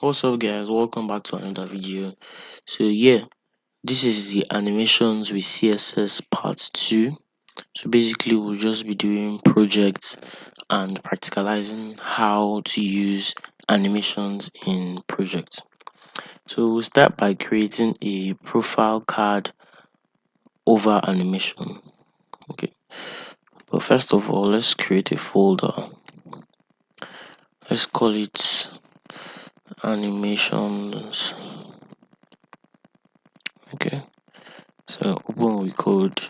What's up guys, welcome back to another video. So yeah, this is the animations with CSS part 2. So basically we'll just be doing projects and practicalizing how to use animations in projects. So we'll start by creating a profile card over animation. Okay, but first of all, let's create a folder. Let's call it animations. Okay, so open with code.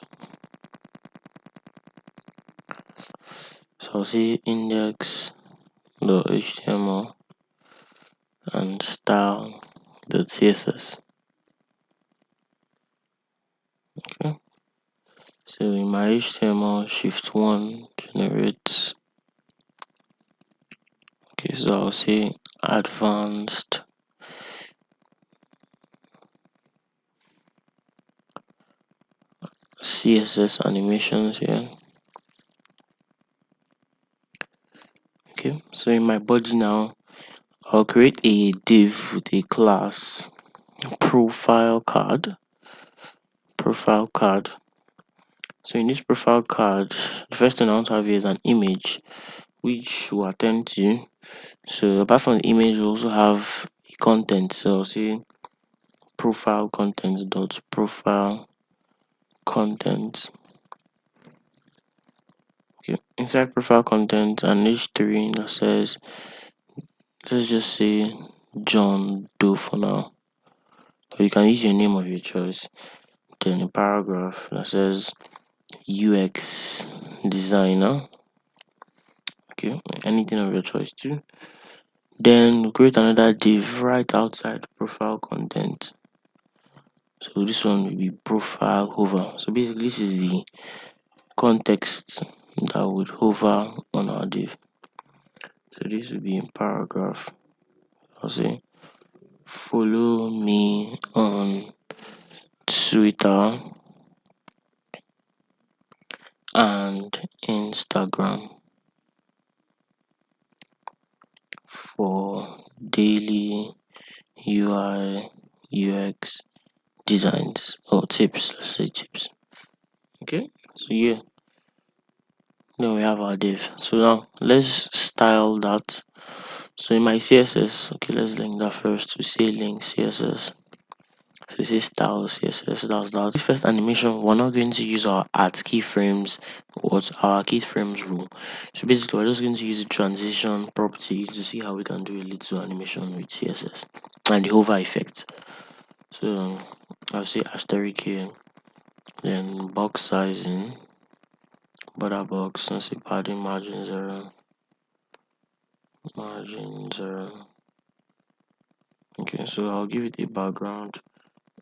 So I'll say index.html and style.css. Okay, so in my HTML, shift 1 generates. Okay, so I'll say advanced CSS animations here. Okay, so in my body now, I'll create a div with a class profile card. So in this profile card, the first thing I want to have here is an image, which we'll attend to. So apart from the image, we also have content. So I'll say profile content dot profile content. Okay, inside profile content, an h3 that says, let's just say John Doe for now. Or you can use your name of your choice. Then a paragraph that says UX designer. Okay, anything of your choice too. Then create another div right outside profile content. So this one will be profile hover. So basically this is the context that would hover on our div. So this will be in paragraph. I'll say follow me on Twitter and Instagram for daily UI UX designs or tips. Let's say tips. Okay, so yeah, then we have our div. So now let's style that. So in my CSS, okay, let's link that first. We say link CSS. So we say style CSS. That's that. First animation, we're not going to use our at keyframes, what's our keyframes rule. So basically, we're just going to use the transition property to see how we can do a little animation with CSS and the hover effect. So I'll say asterisk here, then box sizing, border box, let's say padding margin 0. Okay, so I'll give it a background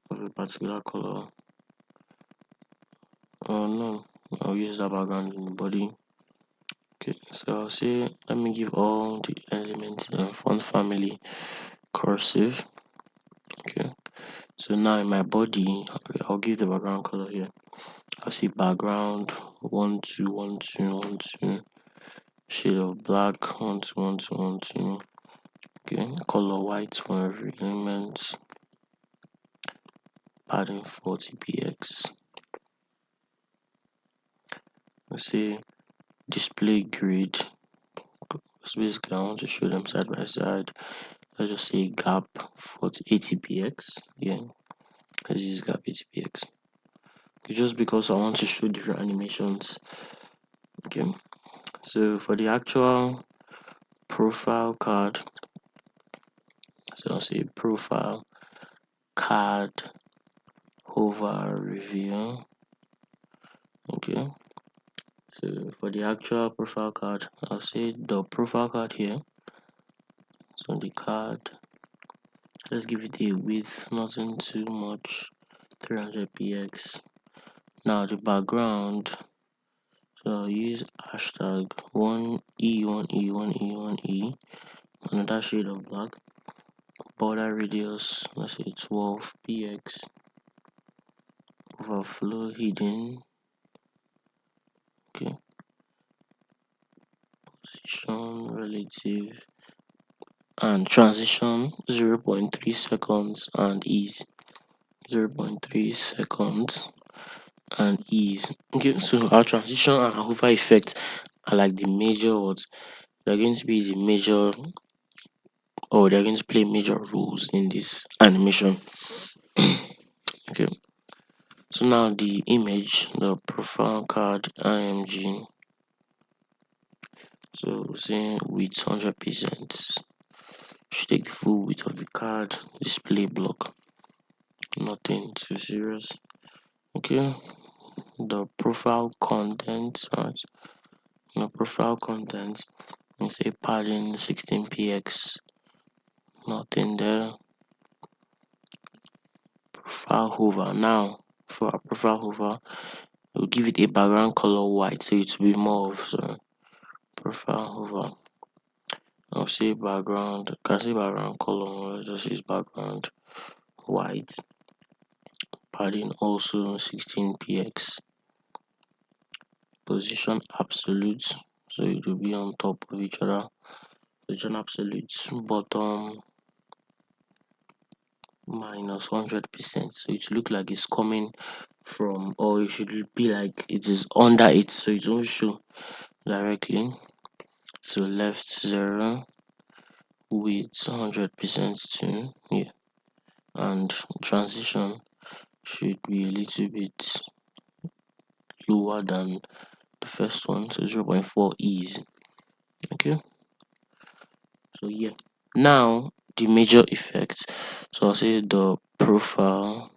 of a particular color. Oh no, I'll use that background in the body. Okay, so I'll say let me give all the elements in the font family cursive. Okay, so now in my body, I'll give the background color here. I'll say background 121212, shade of black 121212. Okay, color white for every element, padding 40px. Let's say display grid. So basically I want to show them side by side. Let's just say gap 80px. Yeah, let's use gap 80px. Okay, just because I want to show different animations. Okay, so for the actual profile card, so I'll say profile card hover reveal. Okay, so for the actual profile card, I'll say the profile card here. So the card, let's give it a width, nothing too much, 300px. Now the background, so I'll use hashtag 1e1e1e1e, another shade of black, border radius, let's say 12px, overflow hidden. Okay, position relative and transition 0.3 seconds and ease 0.3 seconds and ease. Okay, so our transition and our hover effect are like the major what they're going to be the major, or they're going to play major roles in this animation. Okay, so now the image, the profile card img, so say with 100%, should take the full width of the card, display block, nothing too serious. Okay, the profile content, right? The profile content, and say padding 16px, nothing there. Profile hover, now for our profile hover, we'll give it a background color white, so it will be more of, so profile hover, I'll say background, can say background color, let's just use background white, padding also 16px, position absolute, so it will be on top of each other, position absolute, bottom minus 100%, so it look like it's coming from, or it should be like it is under it, so it won't show directly. So left 0 with 100% too, yeah, and transition should be a little bit lower than the first one, so 0.4 ease. Okay, so yeah, now the major effects, so I'll say the profile.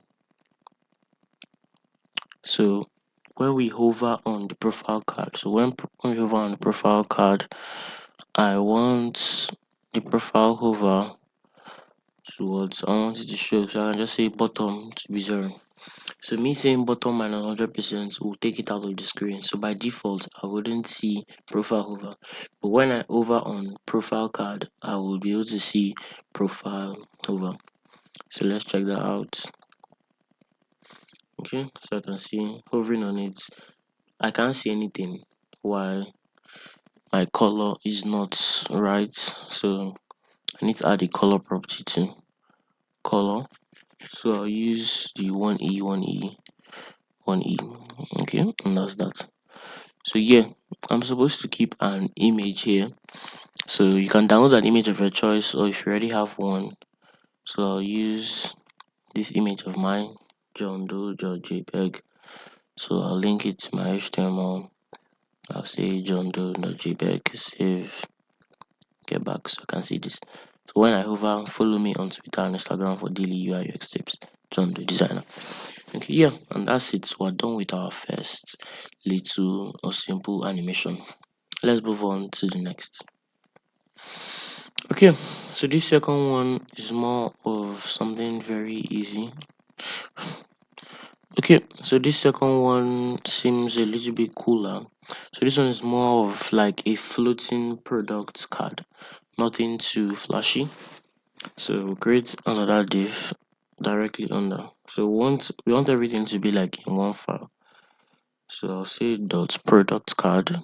So when we hover on the profile card, so when we hover on the profile card, I want the profile hover towards, I want it to show, so I can just say bottom to be 0. So me saying bottom minus 100% will take it out of the screen, so by default I wouldn't see profile hover, but when I hover on profile card, I will be able to see profile hover. So let's check that out. Okay, so I can see hovering on it, I can't see anything while my color is not right, so I need to add a color property to color, so I'll use the 1e 1e 1e. Okay, and that's that. So yeah, I'm supposed to keep an image here, so you can download an image of your choice, or if you already have one, so I'll use this image of mine, john.doe.jpg, so I'll link it to my HTML. I'll say john.doe.jpg, save, get back so I can see this. So when I hover, follow me on Twitter and Instagram for daily UI UX tips, John the designer. Okay, yeah, and that's it. We're done with our first little or simple animation. Let's move on to the next. Okay, so this second one is more of something very easy. Okay, so this second one seems a little bit cooler. So this one is more of like a floating product card, nothing too flashy. So we'll create another div directly under. So we want everything to be like in one file. So I'll say dot product card.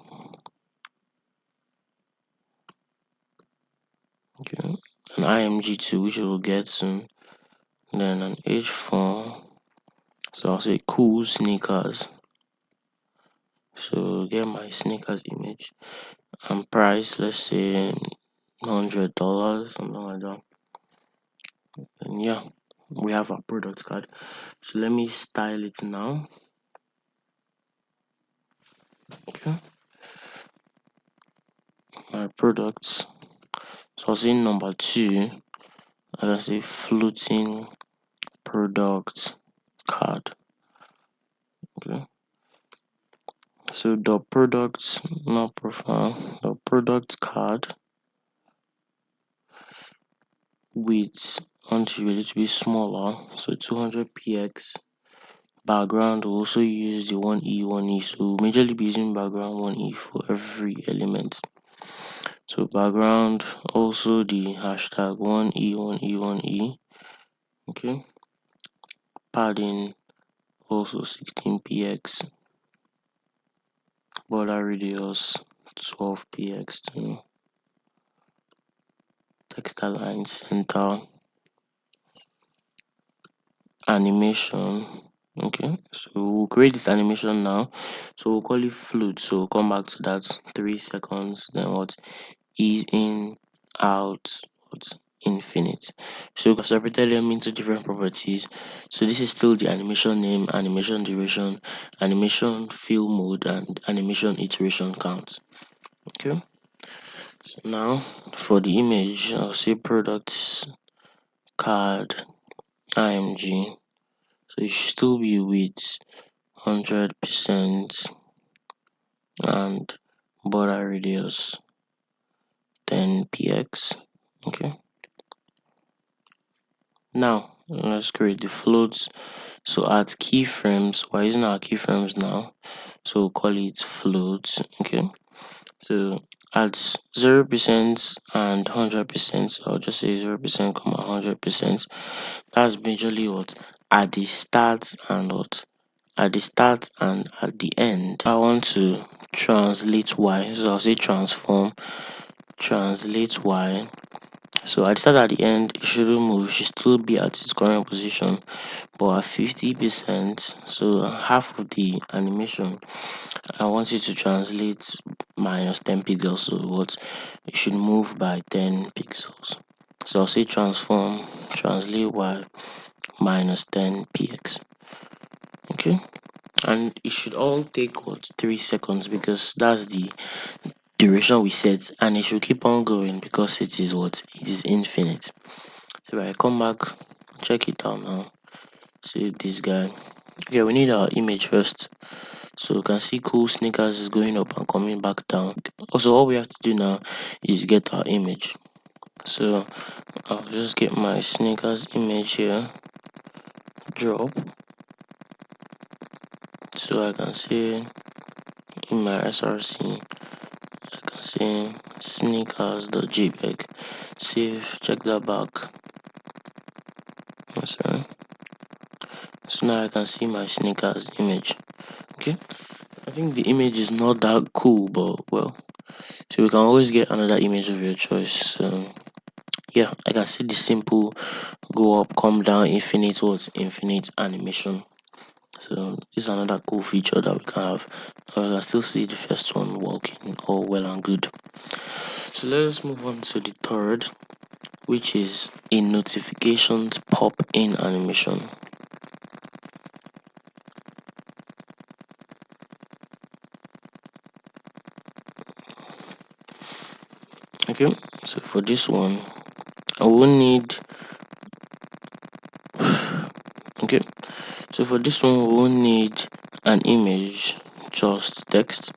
Okay, an img2 which we'll get soon. Then an h4. So I'll say cool sneakers. So get my sneakers image and price. Let's say $100, something like that. And yeah, we have our product card. So let me style it now. Okay, my products. So I'll say number 2. I can say floating product card. Okay, so the product, not profile, the product card width want to be a little bit smaller, so 200px. Background will also use the 1e 1e, so we'll majorly be using background 1e for every element. So background also the hashtag 1e 1e 1e. Okay, padding also 16px, border radius 12px too. text aligns, enter animation. Okay, so we'll create this animation now. So we'll call it float. So we'll come back to that 3 seconds, then what is in, out, what infinite. So we've separated them into different properties. So this is still the animation name, animation duration, animation fill mode, and animation iteration count. Okay, so now for the image, I'll say products card img. So it should still be with 100% and border radius 10 px. Okay, now let's create the floats. So at keyframes, we're using our keyframes now, so we'll call it floats. Okay, so at 0% and 100%, I'll just say 0%, 100%. That's majorly what at the start and what at the start and at the end. I want to translate y, so I'll say transform translate y. So at the start, at the end, it shouldn't move, it should still be at its current position, but at 50%, so half of the animation, I want it to translate minus 10 pixels. So what it should move by 10 pixels. So I'll say transform translate y minus 10 px. Okay, and it should all take what 3 seconds, because that's the duration we set, and it should keep on going because it is what it is infinite. So if I come back, check it out now, see this guy. Okay, we need our image first, so you can see cool sneakers is going up and coming back down. Also, all we have to do now is get our image. So I'll just get my sneakers image here, drop, so I can see in my src, I can see sneakers.jpg, save, check that back. Sorry. So now I can see my sneakers image. Okay, I think the image is not that cool, but well, so we can always get another image of your choice. So yeah, I can see the simple go up, come down, infinite animation. So this is another cool feature that we can have. I can still see the first one working all well and good. So let's move on to the third, which is a notifications pop in animation. Okay, so for this one, I will need okay, so for this one we will need an image, just text.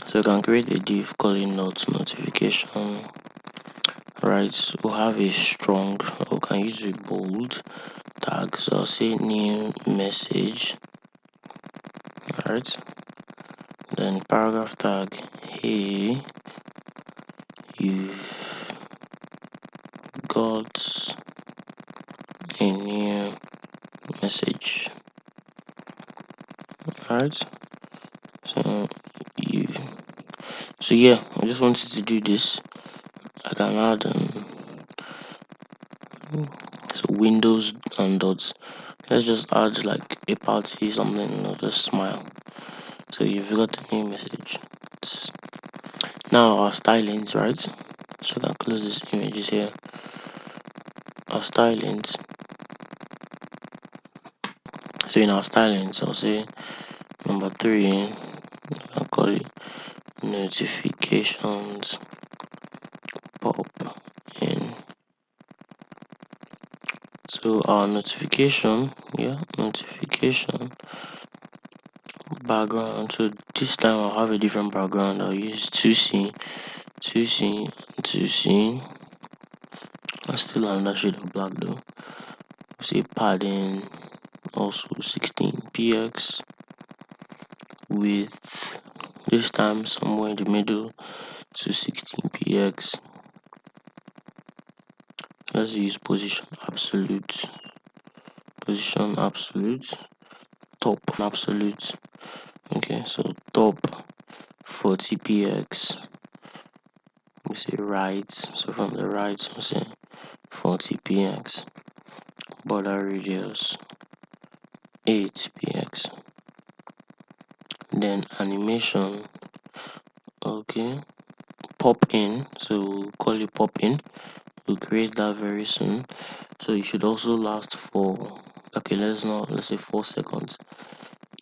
So you can create a div calling notification, right? We'll have a strong, we can use a bold tag, so I'll say new message, right? Then paragraph tag, hey, you've got a new message, right? So you, so yeah, I just wanted to do this. I can add so windows and dots. Let's just add like a party, something, or just smile. So you've got a new message. Now our stylings, right? So I can close this images here. Our stylings. So in our stylings, I'll say number 3, I'll call it notifications pop in. So our notification, notification background. So this time I'll have a different background. I'll use 2C, 2C, 2C. And still another shade of black though. Say padding, also 16px, with this time somewhere in the middle to 16px. Let's use position absolute, top absolute. Okay, so top 40px, we say right, so from the right we say 40 px, border radius 8 px, then animation, okay, pop in, so we'll call it pop in, we'll create that very soon. So it should also last for, okay, let's say 4 seconds,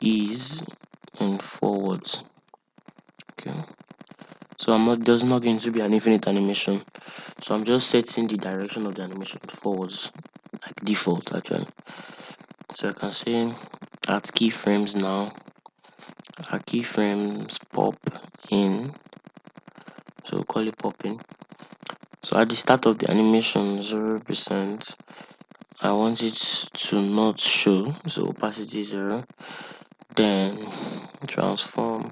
ease and forwards. Okay, so there's not going to be an infinite animation, so I'm just setting the direction of the animation forwards, like default actually. So I can say at keyframes now, our keyframes pop in, so we'll call it pop in. So at the start of the animation 0%, I want it to not show, so opacity 0, then transform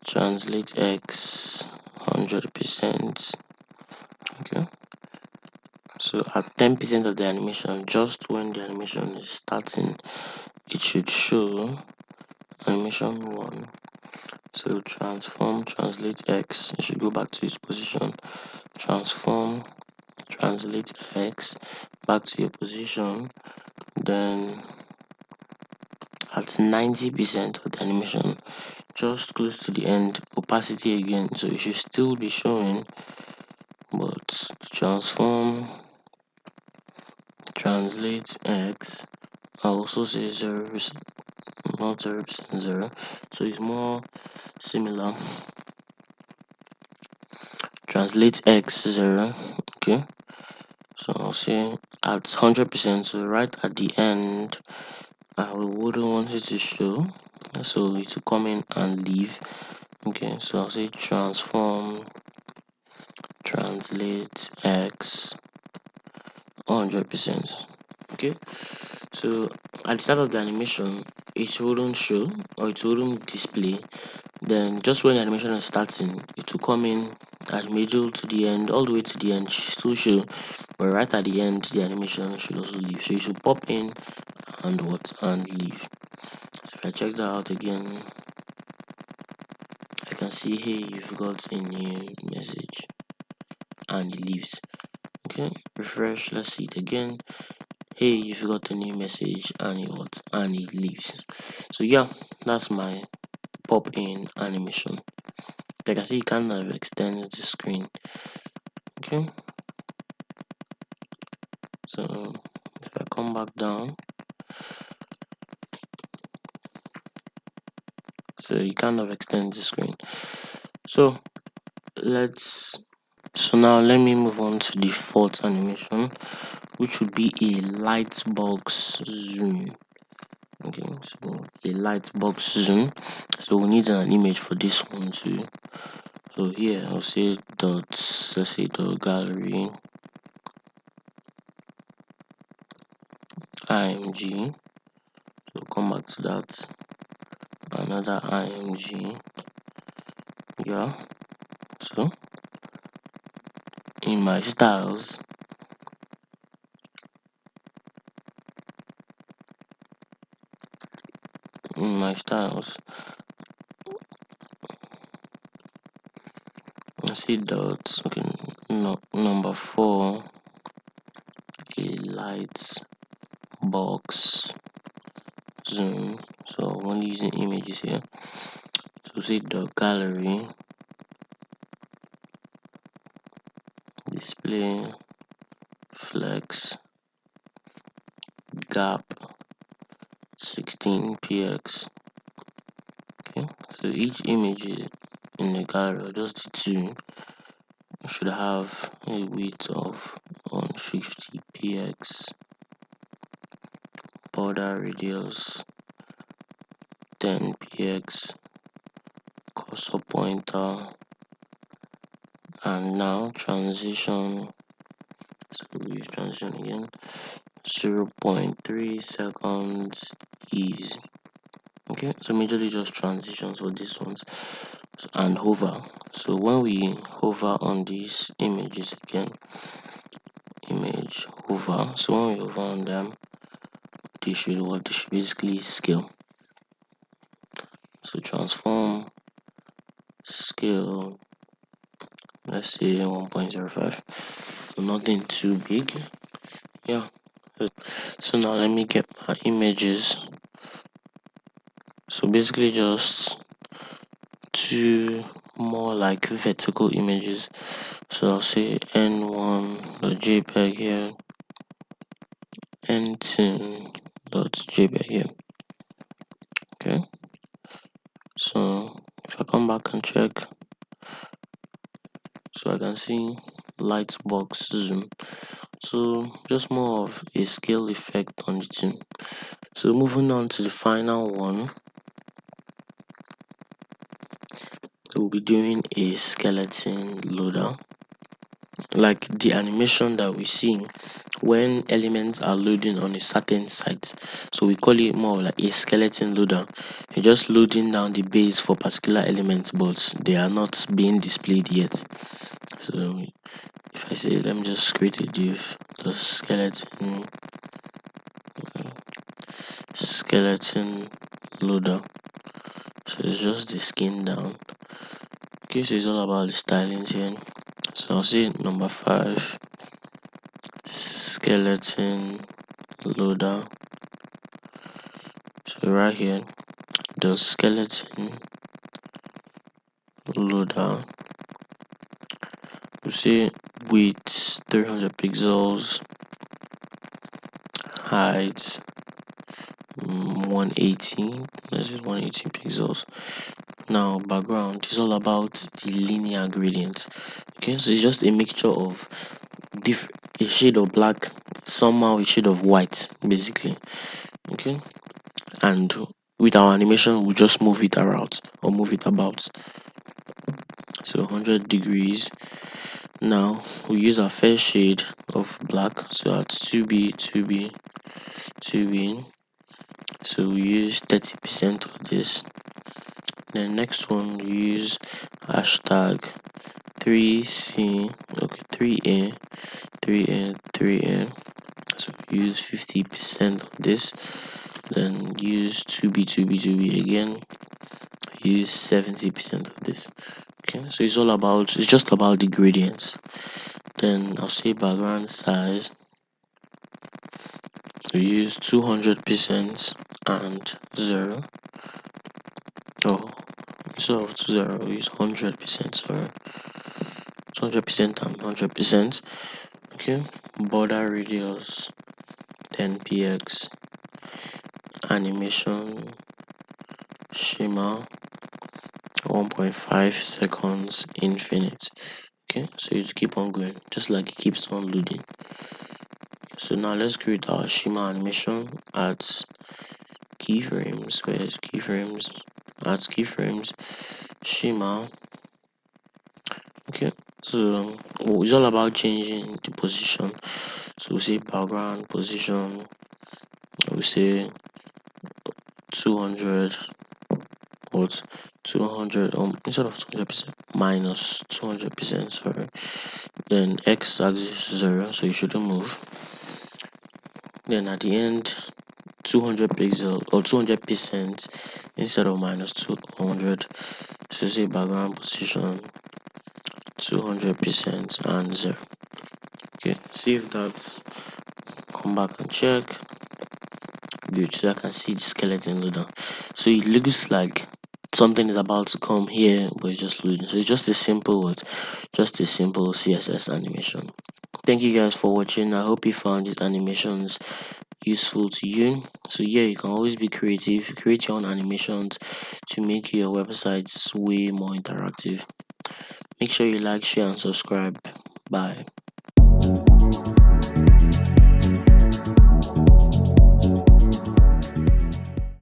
translate x 100%. Okay, so at 10% of the animation, just when the animation is starting, it should show animation 1. So transform translate x, it should go back to its position, transform translate x back to your position, then at 90% of the animation, just close to the end, opacity again, so it should still be showing, but transform translate x, I also say 0%, not 0%, 0, so it's more similar. Translate x 0, okay, so I'll say at 100%, so right at the end, I wouldn't want it to show, so it will come in and leave. Okay, so I'll say transform translate x 100%. Okay, so at the start of the animation, it wouldn't show or it wouldn't display. Then just when the animation is starting, it will come in at middle to the end, all the way to the end, still show, but right at the end, the animation should also leave. So you should pop in and leave. So if I check that out again, I can see, hey, you've got a new message, and it leaves. Okay, refresh, let's see it again. Hey, you've got a new message, and it leaves. So yeah, that's my pop in animation. Like I see, it kind of extends the screen. Okay, so if I come back down, so it kind of extends the screen. So now let me move on to the fourth animation, which would be a light box zoom. Okay, so a light box zoom, so we need an image for this one too. So here I'll say let's say the gallery img, so come back to that, another img, yeah. So in my styles, I see dots. Okay, no, number 4, a light box zoom, so I'm only using images here. So say the gallery display flex gap 16px. Okay, so each image in the gallery, just the two, should have a width of 150px, border radius 10px, cursor pointer, and now transition, so we use transition again, 0.3 seconds ease. Okay, so majorly just transitions for these ones, and hover. So when we hover on these images again, image hover, so when we hover on them, they should basically scale. So transform scale let's say 1.05, so nothing too big. Yeah, so now let me get my images. So basically just two more like vertical images. So I'll say n1.jpg here, n2.jpg here. Okay, so if I come back and check, so I can see lightbox zoom. So just more of a scale effect on the two. So moving on to the final one, so we'll be doing a skeleton loader, like the animation that we see when elements are loading on a certain site. So we call it more like a skeleton loader. You're just loading down the base for particular elements, but they are not being displayed yet. So if I say, let me just create a div, the skeleton loader. So it's just the skin down. Okay, so it's all about the stylings here. So I'll say number 5, skeleton loader. So right here, the skeleton loader, we say width 300 pixels, height 180, this is 180 pixels. Now background is all about the linear gradient. Okay, so it's just a mixture of a shade of black, somehow a shade of white, basically. Okay, and with our animation we'll just move it around or move it about. So 100 degrees. Now we use our first shade of black, so that's 2b 2b 2b. So we use 30% of this. Then next one we use hashtag 3c, okay, 3a 3a 3a. So use 50% of this. Then use 2b 2b 2b again, use 70% of this. Okay, so it's all about, it's just about the gradients. Then I'll say background size, we use 200% and 0. Oh, instead of 0 we use 100%, sorry, 200% and 100%. Okay, border radius 10px, animation shimmer 1.5 seconds infinite. Okay, so you keep on going just like it keeps on loading. So now let's create our shimmer animation at keyframes. Where's keyframes? At keyframes shimmer. Okay, so it's all about changing the position. So we say background position, we say 200, what, 200, instead of 200% minus 200%, sorry. Then x axis 0, so you shouldn't move. Then at the end 200 pixel or 200% instead of minus 200. So say background position 200% and 0. Okay, save that, come back and check. Good, so I can see the skeleton loader. So it looks like something is about to come here, but it's just loading. So it's just a simple CSS animation. Thank you guys for watching. I hope you found these animations useful to you. So yeah, you can always be creative, create your own animations to make your websites way more interactive. Make sure you like, share and subscribe. Bye.